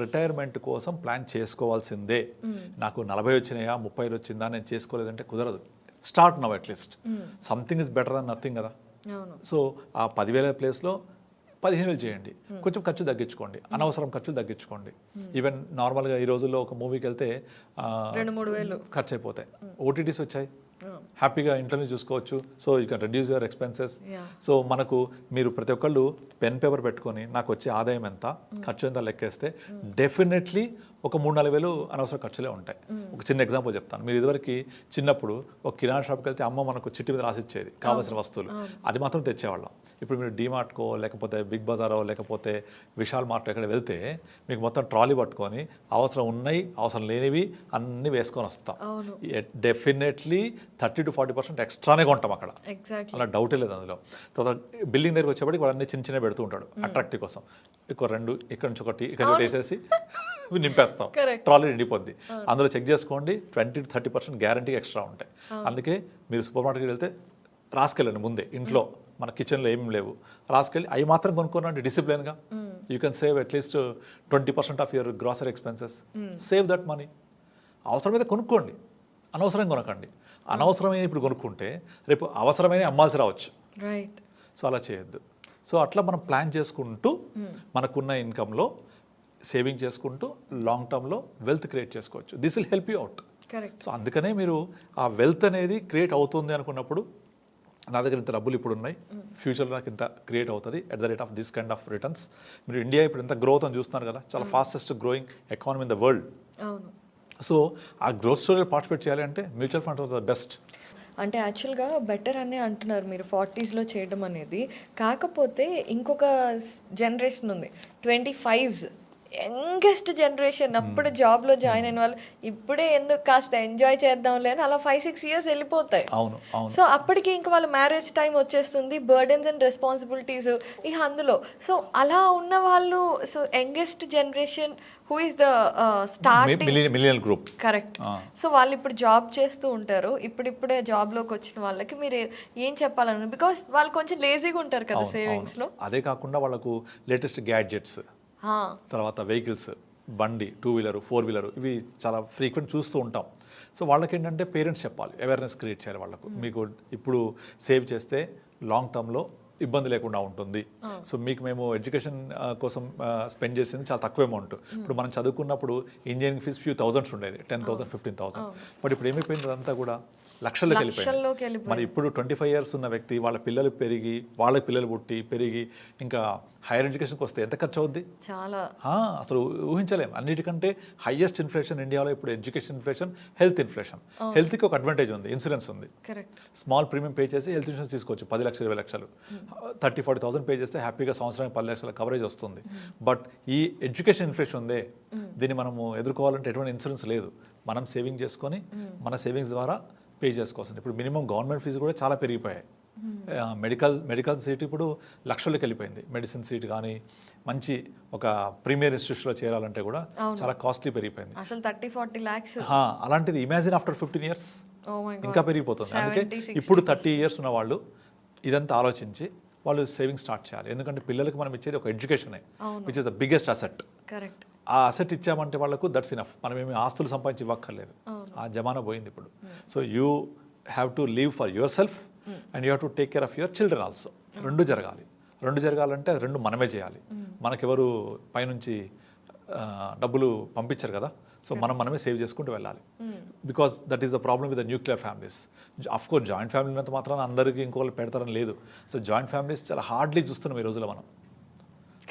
C: రిటైర్మెంట్ కోసం ప్లాన్ చేసుకోవాల్సిందే. నాకు 40 వచ్చినాయా 30 వచ్చిందా నేను చేసుకోలేదంటే కుదరదు. Start now at least. Something is better than nothing కదా. సో ఆ 10,000 ప్లేస్లో 15,000 చేయండి. కొంచెం ఖర్చు తగ్గించుకోండి, అనవసరం ఖర్చులు తగ్గించుకోండి. ఈవెన్ నార్మల్గా ఈ రోజుల్లో ఒక మూవీకి వెళ్తే
B: 2-3 వేలు ఖర్చు
C: అయిపోతాయి. ఓటీటీస్ వచ్చాయి, హ్యాపీగా ఇంట్లోనే చూసుకోవచ్చు. So you can reduce your expenses. So మనకు మీరు ప్రతి ఒక్కళ్ళు పెన్ పేపర్ పెట్టుకొని నాకు వచ్చే ఆదాయం ఎంత, ఖర్చు ఎంత లెక్కేస్తే డెఫినెట్లీ ఒక 3-4 వేలు అనవసర ఖర్చులే ఉంటాయి. ఒక చిన్న ఎగ్జాంపుల్ చెప్తాను. మీరు ఇదివరకు చిన్నప్పుడు ఒక కిరాణా షాప్కి వెళ్తే అమ్మ మనకు చిట్టి మీద రాసిచ్చేది కావాల్సిన వస్తువులు, అది మాత్రం తెచ్చేవాళ్ళం. ఇప్పుడు మీరు డీమార్ట్కో లేకపోతే బిగ్ బజారో లేకపోతే విశాల్ మార్ట్ ఎక్కడ వెళ్తే మీకు మొత్తం ట్రాలీ పట్టుకొని అవసరం ఉన్నాయి అవసరం లేనివి అన్నీ వేసుకొని వస్తాం. డెఫినెట్లీ 30 to 40% ఎక్స్ట్రానే కొంటాం అక్కడ,
B: ఎగ్జాక్ట్లీ
C: అలా డౌటే లేదు అందులో. తర్వాత బిల్డింగ్ దగ్గరికి వచ్చేప్పటికి వాడు అన్ని చిన్న చిన్న పెడుతూ ఉంటాడు అట్రాక్టివ్ కోసం. ఇక్కడ 2 ఇక్కడ నుంచి ఒకటి ఇక్కడ ఒకటి వేసేసి నింపేస్తాం, ట్రాలీ నిండిపోద్ది. అందులో చెక్ చేసుకోండి 20 to 30% గ్యారంటీ ఎక్స్ట్రా ఉంటాయి. అందుకే మీరు సూపర్ మార్కెట్కి వెళ్తే రాసుకెళ్ళండి ముందే, ఇంట్లో మన కిచెన్లో ఏమి లేవు రాసుకెళ్ళి అవి మాత్రం కొనుక్కోనండి డిసిప్లిన్గా. You can save at least 20% of your grocery expenses. Save that money. అవసరమైతే కొనుక్కోండి, అనవసరం కొనకండి. అనవసరమైన ఇప్పుడు కొనుక్కుంటే రేపు అవసరమైన అమ్మాల్సి రావచ్చు.
B: రైట్.
C: సో అలా చేయొద్దు. సో అట్లా మనం ప్లాన్ చేసుకుంటూ మనకున్న ఇన్కంలో సేవింగ్ చేసుకుంటూ లాంగ్ టర్మ్లో వెల్త్ క్రియేట్ చేసుకోవచ్చు. This will help you out.
B: Correct.
C: So అందుకనే మీరు ఆ వెల్త్ అనేది క్రియేట్ అవుతుంది అనుకున్నప్పుడు, నా దగ్గర ఇంత డబ్బులు ఇప్పుడు ఉన్నాయి, ఫ్యూచర్లో నాకు ఇంత క్రియేట్ అవుతుంది at the rate of this kind of returns. మీరు ఇండియా ఇప్పుడు ఎంత గ్రోత్ అని చూస్తున్నారు కదా, చాలా fastest growing economy in the world.
B: అవును.
C: సో ఆ గ్రోత్ స్టోరీలో పార్టిసిపేట్ చేయాలి అంటే మ్యూచువల్ ఫండ్ ద బెస్ట్.
B: అంటే యాక్చువల్గా బెటర్ అనే అంటున్నారు మీరు 40sలో చేయడం అనేది. కాకపోతే ఇంకొక జనరేషన్ ఉంది 25s, యంగెస్ట్ జనరేషన్. అప్పుడు జాబ్లో జాయిన్ అయిన వాళ్ళు ఇప్పుడే ఎందుకు కాస్త ఎంజాయ్ చేద్దాంలే అని అలా 5-6 years వెళ్ళిపోతాయి.
C: అవును అవును.
B: సో అప్పటికి ఇంకా వాళ్ళ మ్యారేజ్ టైం వచ్చేస్తుంది, బర్డెన్స్ అండ్ రెస్పాన్సిబిలిటీస్ ఇక అందులో. సో అలా ఉన్న వాళ్ళు, so youngest generation who is the starting
C: millennial group.
B: Correct. So వాళ్ళు ఇప్పుడు జాబ్ చేస్తూ ఉంటారు. ఇప్పుడిప్పుడే జాబ్లోకి వచ్చిన వాళ్ళకి మీరు ఏం చెప్పాలను? బికాస్ వాళ్ళు కొంచెం లేజీగా ఉంటారు కదా సేవింగ్స్లో.
C: అదే కాకుండా వాళ్ళకు లేటెస్ట్ గ్యాడ్జెట్స్, తర్వాత వెహికల్స్, బండి, 2-wheeler 4-wheeler ఇవి చాలా ఫ్రీక్వెంట్ చూస్తూ ఉంటాం. సో వాళ్ళకి ఏంటంటే పేరెంట్స్ చెప్పాలి, అవేర్నెస్ క్రియేట్ చేయాలి వాళ్ళకు. మీకు ఇప్పుడు సేవ్ చేస్తే లాంగ్ టర్మ్లో ఇబ్బంది లేకుండా ఉంటుంది. సో మీకు మేము ఎడ్యుకేషన్ కోసం స్పెండ్ చేసింది చాలా తక్కువ అమౌంట్. ఇప్పుడు మనం చదువుకున్నప్పుడు ఇంజనీరింగ్ ఫీజు few thousands ఉండేది, 10,000 15,000. బట్ ఇప్పుడు ఏమైపోయింది, అదంతా కూడా లక్షల్లోకి వెళ్ళిపోయింది. మరి ఇప్పుడు 25 years ఉన్న వ్యక్తి, వాళ్ళ పిల్లలు పెరిగి, వాళ్ళ పిల్లలు పుట్టి పెరిగి ఇంకా హైయర్ ఎడ్యుకేషన్కి వస్తే ఎంత ఖర్చు అవుద్ది?
B: చాలా.
C: అసలు ఊహించలేం. అన్నిటికంటే హైయెస్ట్ ఇన్ఫ్లేషన్ ఇండియాలో ఇప్పుడు ఎడ్యుకేషన్ ఇన్ఫ్లేషన్, హెల్త్ ఇన్ఫ్లేషన్. హెల్త్కి ఒక అడ్వాంటేజ్ ఉంది, ఇన్సూరెన్స్ ఉంది. స్మాల్ ప్రీమియం పే చేసి హెల్త్ ఇన్సూరెన్స్ తీసుకోవచ్చు, 10 లక్షలు 20 లక్షలు. 30-40,000 పే చేస్తే హ్యాపీగా సంవత్సరానికి 10 లక్షల కవరేజ్ వస్తుంది. బట్ ఈ ఎడ్యుకేషన్ ఇన్ఫ్లేషన్ ఉందే, దీన్ని మనము ఎదుర్కోవాలంటే ఎటువంటి ఇన్సూరెన్స్ లేదు. మనం సేవింగ్ చేసుకొని మన సేవింగ్స్ ద్వారా పే చేసుకోవాల్సింది. ఇప్పుడు మినిమం గవర్నమెంట్ ఫీజు కూడా చాలా పెరిగిపోయాయి. మెడికల్ సీట్ ఇప్పుడు లక్షల్లోకి వెళ్ళిపోయింది. మెడిసిన్ సీట్ కానీ మంచి ఒక ప్రీమియర్ ఇన్స్టిట్యూషన్లో చేరాలంటే కూడా చాలా కాస్ట్లీ పెరిగిపోయింది.
B: అసలు 30-40 lakhs.
C: అలాంటిది ఇమాజిన్ ఆఫ్టర్ 15 years ఇంకా పెరిగిపోతుంది. అందుకే ఇప్పుడు 30 years ఉన్న వాళ్ళు ఇదంతా ఆలోచించి వాళ్ళు సేవింగ్ స్టార్ట్ చేయాలి. ఎందుకంటే పిల్లలకి మనం ఇచ్చేది ఒక ఎడ్యుకేషనే, which is the biggest asset.
B: Correct.
C: ఆ అసెట్ ఇచ్చామంటే వాళ్ళకు దట్స్ ఇనఫ్. మనం ఏమి ఆస్తులు సంపాదించి ఇవ్వక్కర్లేదు, ఆ జమానా పోయింది ఇప్పుడు. So you have to live for your self and you have to take care of your children also. రెండు జరగాలంటే రెండు మనమే చేయాలి. మనకెవరు పైనుంచి డబ్బులు పంపించారు కదా. సో మనమే సేవ్ చేసుకుంటూ వెళ్ళాలి. Because that is the problem with the nuclear families. Of course joint family ఉన్నంత మాత్రాన అందరికీ ఇంకోళ్ళు పెడతారని లేదు. సో జాయింట్ ఫ్యామిలీస్ చాలా హార్డ్లీ చూస్తున్నాం ఈ రోజుల్లో మనం.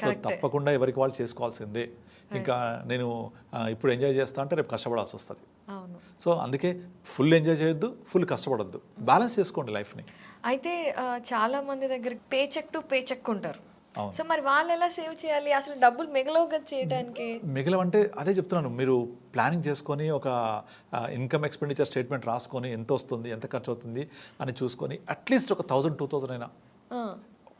C: సో తప్పకుండా ఎవరికి వాళ్ళు చేసుకోవాల్సిందే. ఇంకా నేను ఇప్పుడు ఎంజాయ్ చేస్తా అంటే రేపు కష్టపడాల్సి వస్తుంది. సో అందుకే ఫుల్ ఎంజాయ్ చేయొద్దు, ఫుల్ కష్టపడొద్దు, బ్యాలెన్స్ చేసుకోండి లైఫ్ని.
B: అయితే చాలా మంది దగ్గర pay check to pay check ఉంటారు. సో మరి వాళ్ళు ఎలా సేవ్ చేయాలి? అసలు డబ్బులు మిగలవు కదా చేయడానికి.
C: మిగలవంటే అదే చెప్తున్నాను, మీరు ప్లానింగ్ చేసుకొని ఒక ఇన్కమ్ ఎక్స్పెండిచర్ స్టేట్మెంట్ రాసుకొని ఎంత వస్తుంది, ఎంత ఖర్చు అవుతుంది అని చూసుకొని అట్లీస్ట్ ఒక 1,000-2,000 అయినా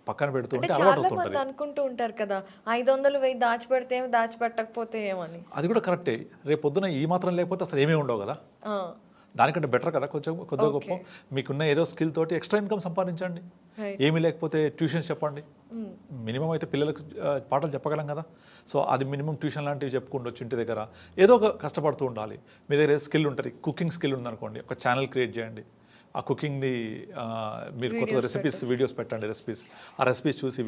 C: పక్కన పెడుతూ ఉంటే అలవాటు అవుతుంటుంది.
B: అనుకుంటూ ఉంటారు కదా 500-1000 దాచిపెడితే దాచిపెట్టకపోతే ఏమని.
C: అది కూడా కరెక్టే. రేపు పొద్దున ఈ మాత్రం లేకపోతే అసలు ఏమీ ఉండవు కదా. దానికంటే బెటర్ కదా కొంచెం కొద్దిగా గొప్ప మీకున్న ఏదో స్కిల్ తోటి ఎక్స్ట్రా ఇన్కమ్ సంపాదించండి. ఏమీ లేకపోతే ట్యూషన్స్ చెప్పండి. మినిమం అయితే పిల్లలకు పాటలు చెప్పగలం కదా. సో అది మినిమం ట్యూషన్ లాంటివి చెప్పుకుంటూ ఇంటి దగ్గర ఏదో ఒక కష్టపడుతూ ఉండాలి. మీ దగ్గర స్కిల్ ఉంటుంది, కుకింగ్ స్కిల్ ఉందనుకోండి, ఒక ఛానల్ క్రియేట్ చేయండి. ఆ కుకింగ్ది మీరు కొత్త రెసిపీస్ వీడియోస్ పెట్టండి. ఆ రెసిపీస్ చూసి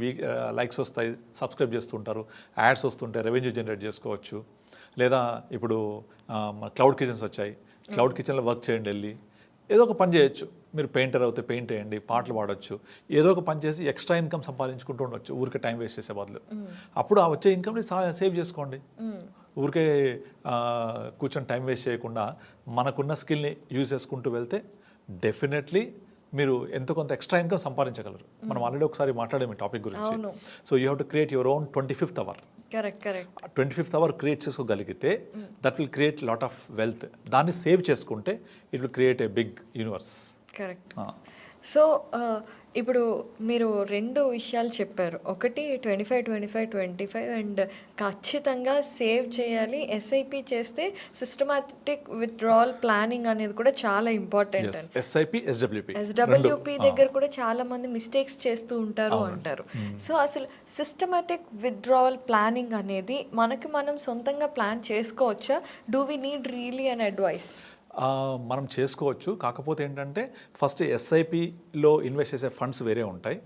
C: లైక్స్ వస్తాయి, సబ్స్క్రైబ్ చేస్తుంటారు, యాడ్స్ వస్తుంటాయి, రెవెన్యూ జనరేట్ చేసుకోవచ్చు. లేదా ఇప్పుడు క్లౌడ్ కిచెన్స్ వచ్చాయి, క్లౌడ్ కిచెన్లో వర్క్ చేయండి. వెళ్ళి ఏదో ఒక పని చేయొచ్చు. మీరు పెయింటర్ అయితే పెయింట్ వేయండి, పాటలు పాడొచ్చు, ఏదో ఒక పని చేసి ఎక్స్ట్రా ఇన్కమ్ సంపాదించుకుంటూ ఉండొచ్చు, ఊరికే టైం వేస్ట్ చేసే బదులు. అప్పుడు ఆ వచ్చే ఇన్కమ్ని సేవ్ చేసుకోండి. ఊరికే కూర్చొని టైం వేస్ట్ చేయకుండా మనకున్న స్కిల్ని యూజ్ చేసుకుంటూ వెళ్తే డెఫినెట్లీ మీరు ఎంతో కొంత ఎక్స్ట్రా ఇన్కమ్ సంపాదించగలరు. మనం ఆల్రెడీ ఒకసారి మాట్లాడాము ఈ టాపిక్ గురించి.
B: అవును.
C: So you have to create your own 25th hour.
B: Correct
C: 25th hour create చేసుకోగలిగితే that will create lot of wealth. దాన్ని సేవ్ చేసుకుంటే it will create a big universe.
B: Correct. So ఇప్పుడు మీరు 2 విషయాలు చెప్పారు. ఒకటి 25 అండ్ ఖచ్చితంగా సేవ్ చేయాలి. ఎస్ఐపి చేస్తే సిస్టమాటిక్ విత్డ్రావల్ ప్లానింగ్ అనేది కూడా చాలా ఇంపార్టెంట్.
C: ఎస్ఐపి
B: ఎస్డబ్ల్యూపి దగ్గర కూడా చాలా మంది మిస్టేక్స్ చేస్తూ ఉంటారు అంటారు. సో అసలు సిస్టమాటిక్ విత్డ్రావల్ ప్లానింగ్ అనేది మనకి మనం సొంతంగా ప్లాన్ చేసుకోవచ్చా? Do we need really an advice?
C: మనం చేసుకోవచ్చు. కాకపోతే ఏంటంటే ఫస్ట్ ఎస్ఐపిలో ఇన్వెస్ట్ చేసే ఫండ్స్ వేరే ఉంటాయి.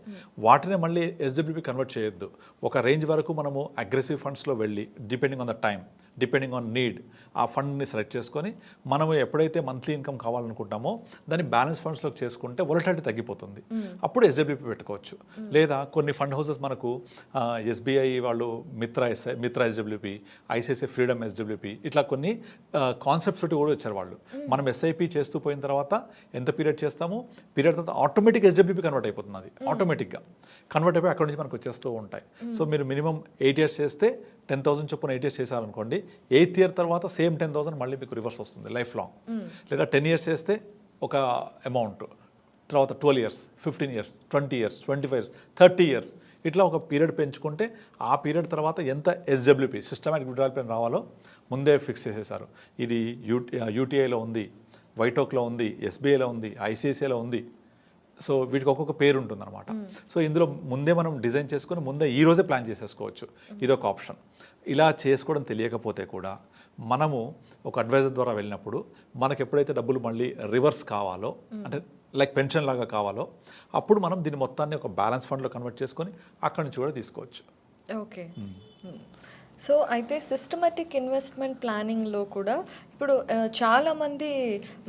C: వాటిని మళ్ళీ ఎస్డబ్ల్యూపి కన్వర్ట్ చేయొద్దు. ఒక రేంజ్ వరకు మనము అగ్రెసివ్ ఫండ్స్లో వెళ్ళి depending on the time, depending on need ఆ ఫండ్ని సెలెక్ట్ చేసుకొని మనము ఎప్పుడైతే మంత్లీ ఇన్కమ్ కావాలనుకుంటామో దాన్ని బ్యాలెన్స్ ఫండ్స్లోకి చేసుకుంటే వొలటిలిటీ తగ్గిపోతుంది. అప్పుడు ఎస్డబ్ల్యూపీ పెట్టుకోవచ్చు. లేదా కొన్ని ఫండ్ హౌసెస్ మనకు ఎస్బీఐ వాళ్ళు మిత్ర ఎస్డబ్ల్యూపీ, ఐసిఐసిఐ ఫ్రీడమ్ ఎస్డబ్ల్యూపీ ఇట్లా కొన్ని కాన్సెప్ట్స్ తోటి కూడా వచ్చారు వాళ్ళు. మనం ఎస్ఐపి చేస్తూ పోయిన తర్వాత ఎంత పీరియడ్ చేస్తామో పీరియడ్ తర్వాత ఆటోమేటిక్ ఎస్డబ్ల్యూపీ కన్వర్ట్ అయిపోతుంది. అది ఆటోమేటిక్గా కన్వర్ట్ అయిపోయి అక్కడి నుంచి మనకు వచ్చేస్తూ ఉంటాయి. సో మీరు మినిమం 8 years చేస్తే 10,000 చొప్పున 8 years చేశారనుకోండి, 8th year తర్వాత సేమ్ 10,000 మళ్ళీ మీకు రివర్స్ వస్తుంది లైఫ్ లాంగ్. లేదా 10 years చేస్తే ఒక అమౌంట్, తర్వాత 12 years, 15 years, 20 years, 25 years, 30 years ఇట్లా ఒక పీరియడ్ పెంచుకుంటే ఆ పీరియడ్ తర్వాత ఎంత ఎస్డబ్ల్యూపీ సిస్టమాటిక్ విత్డ్రావల్ ప్లాన్ రావాలో ముందే ఫిక్స్ చేసేసారు. ఇది యూటీఐలో ఉంది, వైటోక్లో ఉంది, ఎస్బీఐలో ఉంది, ఐసిఐసిఐలో ఉంది. సో వీటికి ఒక్కొక్క పేరు ఉంటుంది అనమాట. సో ఇందులో ముందే మనం డిజైన్ చేసుకొని ముందే ఈ రోజే ప్లాన్ చేసేసుకోవచ్చు. ఇదొక ఆప్షన్. ఇలా చేసుకోవడం తెలియకపోతే కూడా మనము ఒక అడ్వైజర్ ద్వారా వెళ్ళినప్పుడు మనకు ఎప్పుడైతే డబ్బులు మళ్ళీ రివర్స్ కావాలో, అంటే లైక్ పెన్షన్ లాగా కావాలో, అప్పుడు మనం దీన్ని మొత్తాన్ని ఒక బ్యాలెన్స్ ఫండ్లో కన్వర్ట్ చేసుకొని అక్కడి నుంచి కూడా తీసుకోవచ్చు.
B: ఓకే. సో అయితే సిస్టమాటిక్ ఇన్వెస్ట్మెంట్ ప్లానింగ్లో కూడా ఇప్పుడు చాలామంది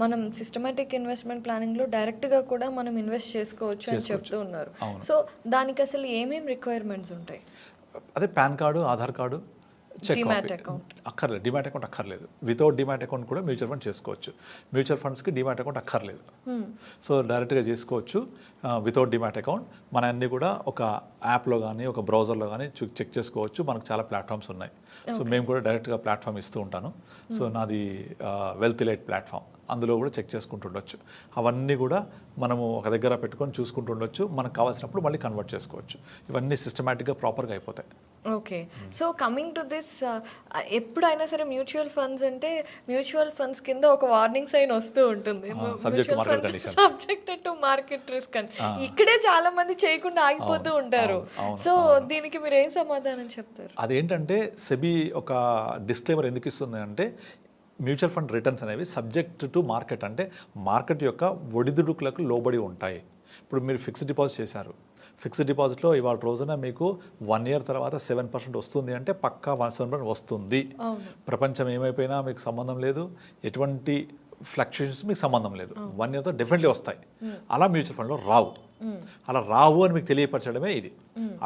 B: మనం సిస్టమాటిక్ ఇన్వెస్ట్మెంట్ ప్లానింగ్లో డైరెక్ట్గా కూడా మనం ఇన్వెస్ట్ చేసుకోవచ్చు అని చెప్తూ ఉన్నారు. సో దానికి అసలు ఏమేమి రిక్వైర్మెంట్స్ ఉంటాయి?
C: అదే pan card, Aadhaar card,
B: demat account
C: అక్కర్లేదు. డిమాట్ అకౌంట్ అక్కర్లేదు. వితౌట్ డిమాట్ అకౌంట్ కూడా మ్యూచువల్ ఫండ్ చేసుకోవచ్చు. మ్యూచువల్ ఫండ్స్కి డిమాట్ అకౌంట్ అక్కర్లేదు. సో డైరెక్ట్గా చేసుకోవచ్చు వితౌట్ డిమాట్ అకౌంట్. మన అన్ని కూడా ఒక యాప్లో కానీ ఒక బ్రౌజర్లో కానీ చెక్ చేసుకోవచ్చు. మనకు చాలా ప్లాట్ఫామ్స్ ఉన్నాయి. సో మేము కూడా డైరెక్ట్గా ప్లాట్ఫామ్ ఇస్తూ ఉంటాను. సో నాది వెల్త్ ఎలైట్ ప్లాట్ఫామ్, అందులో కూడా చెక్ చేసుకుంటుండొచ్చు. అవన్నీ కూడా మనము ఒక దగ్గర పెట్టుకొని చూసుకుంటుండొచ్చు. మనకు కావాల్సినప్పుడు మళ్ళీ కన్వర్ట్ చేసుకోవచ్చు. ఇవన్నీ సిస్టమేటిక్గా ప్రాపర్గా అయిపోతాయి.
B: Okay. So coming to this, ఎప్పుడైనా సరే మ్యూచువల్ ఫండ్స్ అంటే మ్యూచువల్ ఫండ్స్ కింద ఒక వార్నింగ్ సైన్ వస్తూ ఉంటుంది, సబ్జెక్టెడ్ టు మార్కెట్ రిస్క్ అని. ఇక్కడే చాలా మంది చేయకుండా ఆగిపోతూ ఉంటారు. సో దీనికి మీరు ఏం సమాధానం చెప్తారు?
C: అదేంటంటే సెబీ ఒక డిస్క్లైమర్ ఎందుకు ఇస్తుంది అంటే, మ్యూచువల్ ఫండ్ రిటర్న్స్ అనేవి సబ్జెక్ట్ టు మార్కెట్, అంటే మార్కెట్ యొక్క ఒడిదుడుకులకు లోబడి ఉంటాయి. ఇప్పుడు మీరు ఫిక్స్డ్ డిపాజిట్ చేశారు. ఫిక్స్డ్ డిపాజిట్లో ఇవాళ రోజున మీకు 1 year తర్వాత 7% వస్తుంది అంటే పక్కా 7% వస్తుంది. ప్రపంచం ఏమైపోయినా మీకు సంబంధం లేదు, ఎటువంటి ఫ్లక్చుయేషన్స్ మీకు సంబంధం లేదు. 1 yearతో డెఫినెట్లీ వస్తాయి. అలా మ్యూచువల్ ఫండ్లో రావు. అలా రావు అని మీకు తెలియపరచడమే ఇది.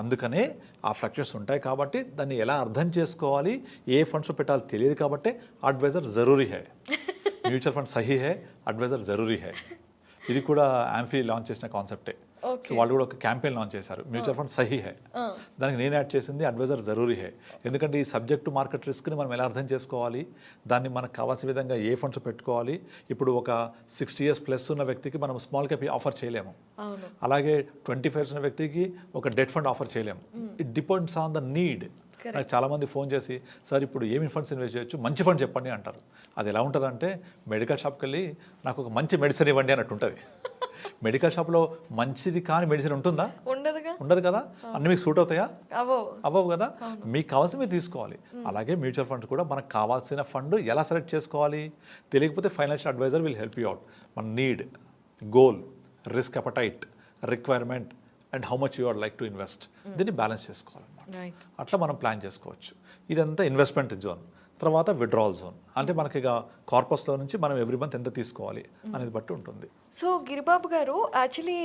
C: అందుకనే ఆ ఫ్లక్చుయేషన్స్ ఉంటాయి కాబట్టి దాన్ని ఎలా అర్థం చేసుకోవాలి, ఏ ఫండ్స్లో పెట్టాలో తెలియదు కాబట్టి అడ్వైజర్ జరూరీ హై. మ్యూచువల్ ఫండ్ సహీ హై, అడ్వైజర్ జరూరీ హై. ఇది కూడా యాంఫీ లాంచ్ చేసిన కాన్సెప్టే. సో వాళ్ళు కూడా ఒక క్యాంపెయిన్ లాంచ్ చేశారు, మ్యూచువల్ ఫండ్ సహీ హై. దానికి నేను యాడ్ చేసింది అడ్వైజర్ జరూరీ హై. ఎందుకంటే ఈ సబ్జెక్ట్ టు మార్కెట్ రిస్క్ని మనం ఎలా అర్థం చేసుకోవాలి, దాన్ని మనకు కావాల్సిన విధంగా ఏ ఫండ్స్ పెట్టుకోవాలి. ఇప్పుడు ఒక 60 years ప్లస్ ఉన్న వ్యక్తికి మనం స్మాల్ క్యాప్ ఆఫర్ చేయలేము. అలాగే 25 years ఉన్న వ్యక్తికి ఒక డెట్ ఫండ్ ఆఫర్ చేయలేము. It depends on the need. నాకు చాలామంది ఫోన్ చేసి, సార్ ఇప్పుడు ఏమి ఫండ్స్ ఇన్వెస్ట్ చేయొచ్చు, మంచి ఫండ్ చెప్పండి అంటారు. అది ఎలా ఉంటుందంటే మెడికల్ షాప్కి వెళ్ళి నాకు ఒక మంచి మెడిసిన్ ఇవ్వండి అన్నట్టు ఉంటుంది. మెడికల్ షాప్లో మంచిది కాని మెడిసిన్ ఉంటుందా? ఉండదు కదా. అన్ని మీకు సూట్ అవుతాయా? అవ్వవు కదా. మీకు కావాల్సిన మీరు తీసుకోవాలి. అలాగే మ్యూచువల్ ఫండ్ కూడా మనకు కావాల్సిన ఫండ్ ఎలా సెలెక్ట్ చేసుకోవాలి తెలియకపోతే financial advisor will help you out. మన need, goal, risk appetite, requirement and how much you are like to invest, దీన్ని బ్యాలెన్స్ చేసుకోవాలి. అట్లా మనం ప్లాన్ చేసుకోవచ్చు. ఇదంతా ఇన్వెస్ట్మెంట్ జోన్. తర్వాత విడ్రావల్ జోన్ అంటే మనకి ఇక కార్పస్లో నుంచి మనం ఎవ్రీ మంత్ ఎంత తీసుకోవాలి అనేది బట్టి ఉంటుంది.
B: సో గిరిబాబు గారు, యాక్చువల్లీ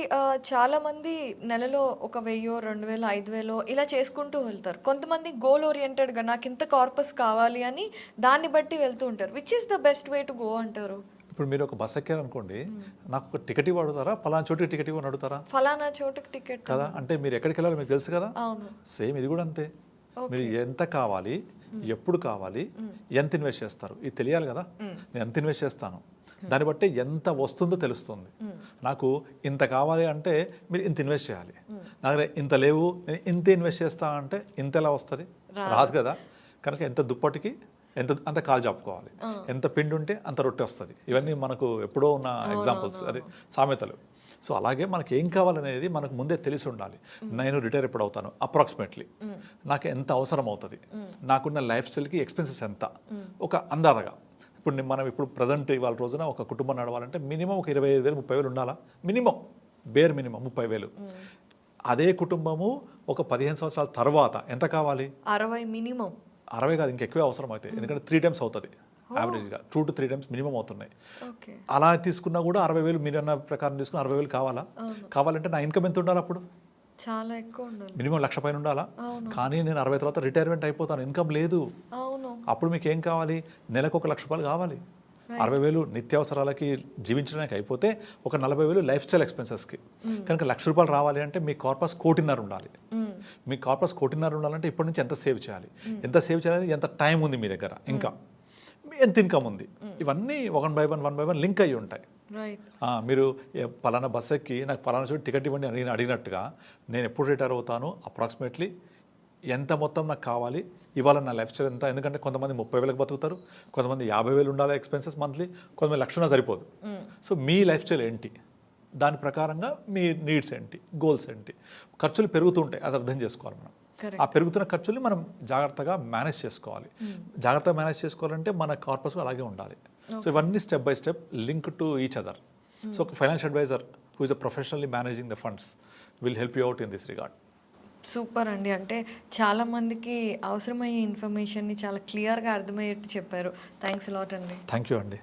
B: చాలామంది నెలలో 1,000, 2,000, 5,000 ఇలా చేసుకుంటూ వెళ్తారు. కొంతమంది గోల్ ఓరియంటెడ్గా నాకు ఇంత కార్పస్ కావాలి అని దాన్ని బట్టి వెళ్తూ ఉంటారు. Which is the best way to go అంటారు?
C: ఇప్పుడు మీరు ఒక బస్ ఎక్కారనుకోండి, నాకు ఒక టికెట్ ఇవ్వ అడుగుతారా, పలానా చోటుకి టికెట్ ఇవ్వని అడుగుతారా
B: ఫలానా చోటుకి టికెట్.
C: కదా? అంటే మీరు ఎక్కడికి వెళ్ళాలో మీకు తెలుసు కదా.
B: అవును.
C: సేమ్ ఇది కూడా అంతే. మీరు ఎంత కావాలి, ఎప్పుడు కావాలి, ఎంత ఇన్వెస్ట్ చేస్తారు, ఇది తెలియాలి కదా. నేను ఎంత ఇన్వెస్ట్ చేస్తాను, దాన్ని బట్టి ఎంత వస్తుందో తెలుస్తుంది. నాకు ఇంత కావాలి అంటే మీరు ఇంత ఇన్వెస్ట్ చేయాలి. నా దగ్గర ఇంత లేవు, నేను ఇంత ఇన్వెస్ట్ చేస్తా అంటే ఇంత ఎలా వస్తుంది, రాదు కదా. కనుక ఎంత దుప్పటికి అంత కాలు చెప్పుకోవాలి, ఎంత పిండి ఉంటే అంత రొట్టె వస్తుంది. ఇవన్నీ మనకు ఎప్పుడో ఉన్న ఎగ్జాంపుల్స్, అదే సామెతలు. సో అలాగే మనకి ఏం కావాలనేది మనకు ముందే తెలిసి ఉండాలి. నేను రిటైర్ ఎప్పుడు అవుతాను, అప్రాక్సిమేట్లీ నాకు ఎంత అవసరం అవుతుంది, నాకున్న లైఫ్ స్టైల్కి ఎక్స్పెన్సెస్ ఎంత, ఒక అందాజగా. ఇప్పుడు మనం ఇప్పుడు ప్రజెంట్ ఇవాళ రోజున ఒక కుటుంబం నడవాలంటే మినిమం ఒక 25,000 30,000 ఉండాలా, మినిమం, బేర్ మినిమం 30,000. అదే కుటుంబము ఒక 15 సంవత్సరాల తర్వాత ఎంత కావాలి,
B: 60 మినిమం.
C: 60 కాదు, ఇంకెక్కువే అవసరం అవుతాయి. ఎందుకంటే 3 times అవుతుంది యావరేజ్గా, 2 to 3 times మినిమం అవుతున్నాయి. అలా తీసుకున్నా కూడా 60,000 మీరు అన్న ప్రకారం తీసుకుని 60,000 కావాలా, కావాలంటే నా ఇన్కమ్ ఎంత ఉండాలి, అప్పుడు
B: చాలా ఎక్కువ ఉండాలి,
C: మినిమం 1,00,000 పైన ఉండాలా. కానీ నేను 60 తర్వాత రిటైర్మెంట్ అయిపోతాను, ఇన్కమ్ లేదు. అప్పుడు మీకు ఏం కావాలి, నెలకు 1,00,000 రూపాయలు కావాలి. 60,000 నిత్యావసరాలకి జీవించడానికి అయిపోతే ఒక 40,000 లైఫ్ స్టైల్ ఎక్స్పెన్సెస్కి. కనుక 1,00,000 రూపాయలు రావాలి అంటే మీ కార్పస్ 1,50,000 ఉండాలి. మీ కార్పస్ 1,50,000 ఉండాలంటే ఇప్పటి నుంచి ఎంత సేవ్ చేయాలి, ఎంత సేవ్ చేయాలి, ఎంత టైం ఉంది మీ దగ్గర, ఇంకా ఎంత ఇన్కమ్ ఉంది, ఇవన్నీ 1 by 1 లింక్ అయ్యి ఉంటాయి. మీరు పలానా బస్ ఎక్కి నాకు పలానా చోటు టికెట్ ఇవ్వండి అని అడిగినట్టుగా నేను ఎప్పుడు రిటైర్ అవుతాను, అప్రాక్సిమేట్లీ ఎంత మొత్తం నాకు కావాలి, ఇవాళ నా లైఫ్ స్టైల్ ఎంత. ఎందుకంటే కొంతమంది 30,000 బతుకుతారు, కొంతమంది 50,000 ఉండాలి ఎక్స్పెన్సెస్ మంత్లీ, కొంతమంది 1,00,000 సరిపోదు. సో మీ లైఫ్ స్టైల్ ఏంటి, దాని ప్రకారంగా మీ నీడ్స్ ఏంటి, గోల్స్ ఏంటి. ఖర్చులు పెరుగుతుంటాయి, అది అర్థం చేసుకోవాలి మనం. ఆ పెరుగుతున్న ఖర్చుల్ని మనం జాగ్రత్తగా మేనేజ్ చేసుకోవాలి. జాగ్రత్తగా మేనేజ్ చేసుకోవాలంటే మన కార్పస్ అలాగే ఉండాలి. సో ఇవన్నీ step by step link to each other. So ఒక financial advisor who is a professionally managing the funds will help you out in this regard.
B: Super అండి. అంటే చాలామందికి అవసరమయ్యే ఇన్ఫర్మేషన్ని చాలా క్లియర్గా అర్థమయ్యేట్టు చెప్పారు. థ్యాంక్స్ అలాట్ అండి.
C: థ్యాంక్ యూ అండి.